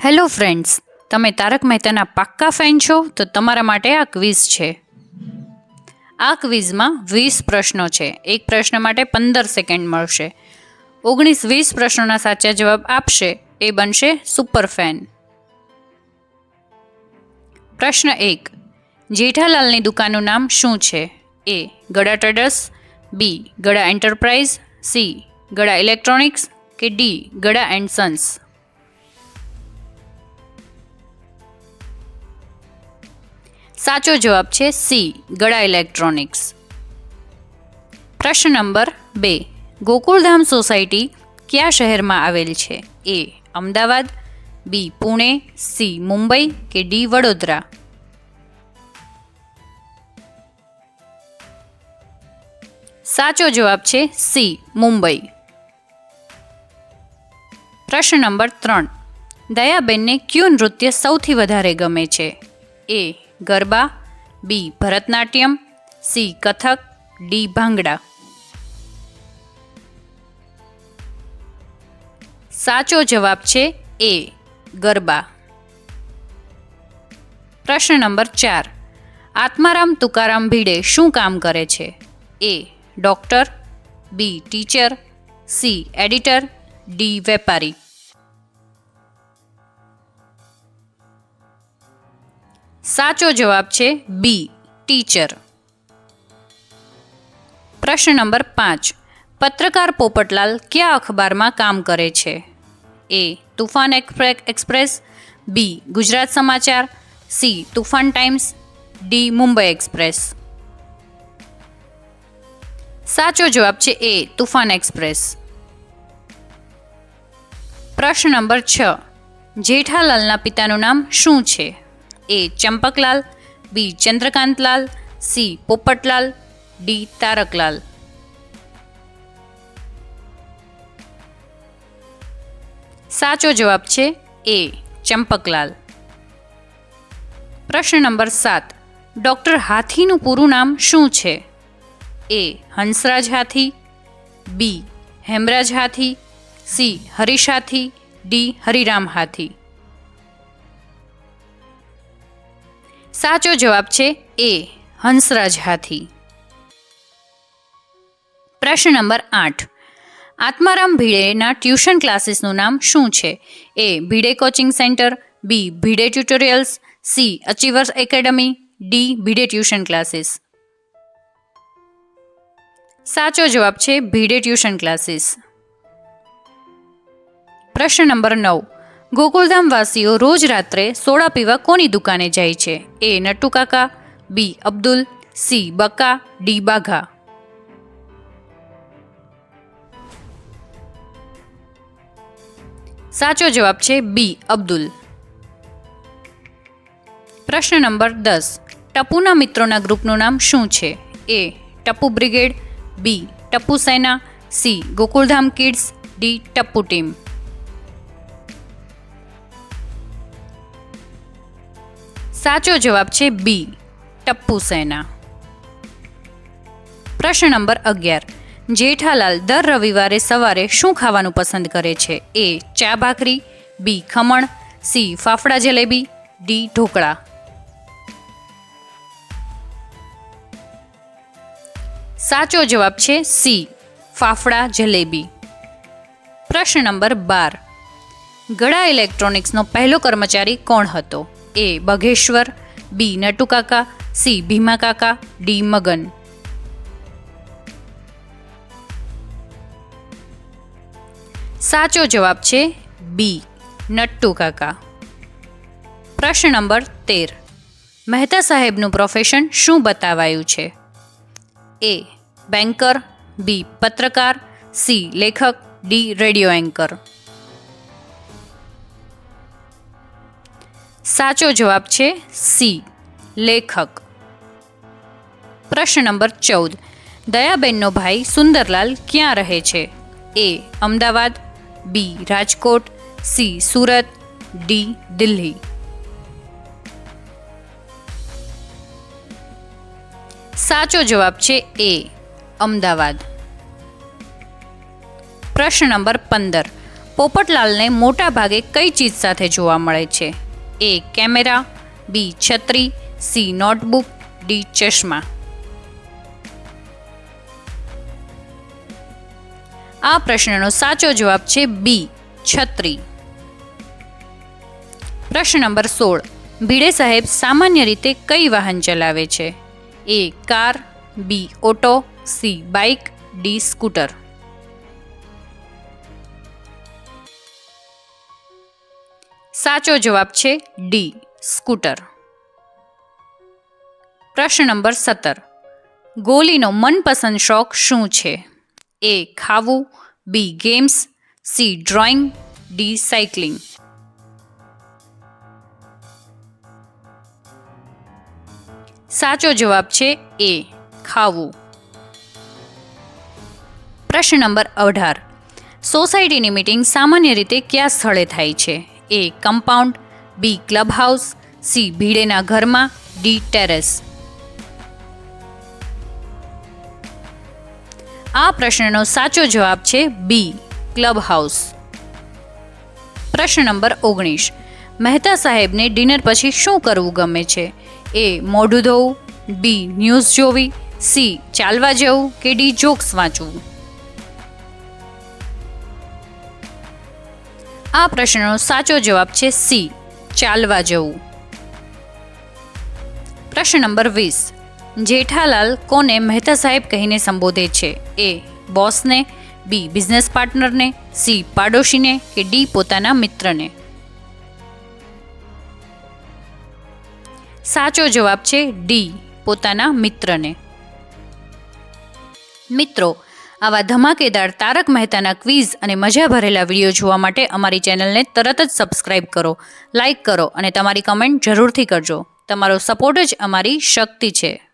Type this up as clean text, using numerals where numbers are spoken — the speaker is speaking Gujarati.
હેલો ફ્રેન્ડ્સ, તમે તારક મહેતાના પાક્કા ફેન છો તો તમારા માટે આ ક્વિઝ છે. આ ક્વિઝમાં 20 પ્રશ્નો છે. એક પ્રશ્ન માટે 15 સેકન્ડ મળશે. 19-20 પ્રશ્નોના સાચા જવાબ આપશે એ બનશે સુપર ફેન. પ્રશ્ન 1. જેઠાલાલની દુકાનનું નામ શું છે? A. Gada traders, B. Gada enterprise, C. Gada electronics કે ડી. Gada and sons. સાચો જવાબ છે સી. ગડા ઇલેક્ટ્રોનિક્સ. પ્રશ્ન નંબર 2. ગોકુળધામ સોસાયટી કયા શહેરમાં આવેલ છે? A. Ahmedabad, B. Pune, C. Mumbai કે ડી. વડોદરા. સાચો જવાબ છે સી. મુંબઈ. પ્રશ્ન નંબર 3. દયાબેનને કયું નૃત્ય સૌથી વધારે ગમે છે? એ. ગરબા, બી. ભરતનાટ્યમ, સી. કથક, ડી. ભાંગડા. સાચો જવાબ છે એ. ગરબા. પ્રશ્ન નંબર 4. આત્મારામ તુકારામ ભીડે શું કામ કરે છે? A. Doctor, B. Teacher, C. Editor, D. વેપારી. સાચો જવાબ છે બી. ટીચર. પ્રશ્ન નંબર 5. પત્રકાર પોપટલાલ કયા અખબારમાં કામ કરે છે? એ. તુફાન express, B. Gujarat Samachar, C. Toofan times, D. Mumbai express. સાચો જવાબ છે એ. તુફાન એક્સપ્રેસ. પ્રશ્ન નંબર 6. જેઠાલાલના પિતાનું નામ શું છે? એ. ચંપકલાલ, બી. ચંદ્રકાંતલાલ, સી. પોપટલાલ, ડી. તારકલાલ. સાચો જવાબ છે એ. ચંપકલાલ. પ્રશ્ન નંબર 7. ડૉક્ટર હાથીનું પૂરું નામ શું છે? A. Hansraj Hathi, B. Hemraj Hathi, C. Harish Hathi, D. Hariram Hathi. સાચો જવાબ છે એ. હંસરાજ હાથી. પ્રશ્ન નંબર 8. આત્મારામ ભીડેના ટ્યુશન ક્લાસીસનું નામ શું છે? A. Bhide coaching centre, B. Bhide tutorials, C. Achievers academy, D. Bhide tuition classes. સાચો જવાબ છે ભીડે ટ્યુશન ક્લાસીસ. પ્રશ્ન નંબર 9. ગોકુળધામ વાસીઓ રોજ રાત્રે સોડા પીવા કોની દુકાને જાય છે? એ. નટ્ટુ કાકા, બી. અબ્દુલ, સી. બકા, ડી. બાઘા. સાચો જવાબ છે બી. અબ્દુલ. પ્રશ્ન નંબર 10. ટપુના મિત્રોના ગ્રુપનું નામ શું છે? એ. ટપુ બ્રિગેડ, બી. ટપુ સેના, C. Gokuldham kids, D. Tapu team. સાચો જવાબ છે બી. ટપ્પુ સેના. પ્રશ્ન નંબર 11. જેઠાલાલ દર રવિવારે સવારે શું ખાવાનું પસંદ કરે છે? એ. ચા ભાખરી, બી. ખમણ, સી. ફાફડા જલેબી, ડી. ઢોકળા. સાચો જવાબ છે સી. ફાફડા જલેબી. પ્રશ્ન નંબર 12. ગડા ઇલેક્ટ્રોનિક્સનો પહેલો કર્મચારી કોણ હતો? એ. બઘેશ્વર, બી. નટુ કાકા, સી. ભીમા કાકા, ડી. મગન. સાચો જવાબ છે બી. નટ્ટુ કાકા. પ્રશ્ન નંબર 13. મહેતા સાહેબનું પ્રોફેશન શું બતાવાયું છે? એ. બેન્કર, બી. પત્રકાર, સી. લેખક, ડી. Radio anchor. સાચો જવાબ છે સી. લેખક. પ્રશ્ન નંબર 14. દયાબેનનો ભાઈ સુંદરલાલ ક્યાં રહે છે? A. Ahmedabad, B. Rajkot, C. Surat, D. Delhi. સાચો જવાબ છે એ. અમદાવાદ. પ્રશ્ન નંબર 15. પોપટલાલને મોટા ભાગે કઈ ચીજ સાથે જોવા મળે છે? એ કેમેરા, બી છત્રી, સી નોટબુક, ડી ચશ્મા. આ પ્રશ્નનો સાચો જવાબ છે બી છત્રી. પ્રશ્ન નંબર 16. ભીડે સાહેબ સામાન્ય રીતે કઈ વાહન ચલાવે છે? A car, B auto, C bike, D scooter. સાચો જવાબ છે ડી સ્કૂટર. પ્રશ્ન નંબર 17. ગોલીનો મનપસંદ શોખ શું છે? એ ખાવું, B games, C drawing, D cycling. સાચો જવાબ છે એ ખાવું. પ્રશ્ન નંબર 18. સોસાયટીની મીટિંગ સામાન્ય રીતે કયા સ્થળે થાય છે? એ કમ્પાઉન્ડ, બી ક્લબ હાઉસ, સી ભીડેના ઘરમાં, ડી ટેરેસ. આ પ્રશ્નનો સાચો જવાબ છે બી ક્લબ હાઉસ. પ્રશ્ન નંબર 19. મહેતા સાહેબને ડિનર પછી શું કરવું ગમે છે? એ મોઢું ધોવું, બી ન્યૂઝ જોવી, સી ચાલવા જવું કે ડી જોક્સ વાંચવું. આ પ્રશ્નનો સાચો જવાબ છે સી ચાલવા જવું. પ્રશ્ન નંબર 20. જેઠાલાલ કોને મહેતા સાહેબ કહીને સંબોધે છે? એ બોસને, બી બિઝનેસ પાર્ટનરને, સી પાડોશીને કે ડી પોતાના મિત્રને. સાચો જવાબ છે ડી પોતાના મિત્રને. મિત્રો, આવા ધમાકેદાર તારક મહેતાના ક્વિઝ અને મજા ભરેલા વિડીયો જોવા માટે અમારી ચેનલને તરત જ સબસ્ક્રાઇબ કરો, લાઇક કરો અને તમારી કમેન્ટ જરૂરથી કરજો. તમારો સપોર્ટ જ અમારી શક્તિ છે.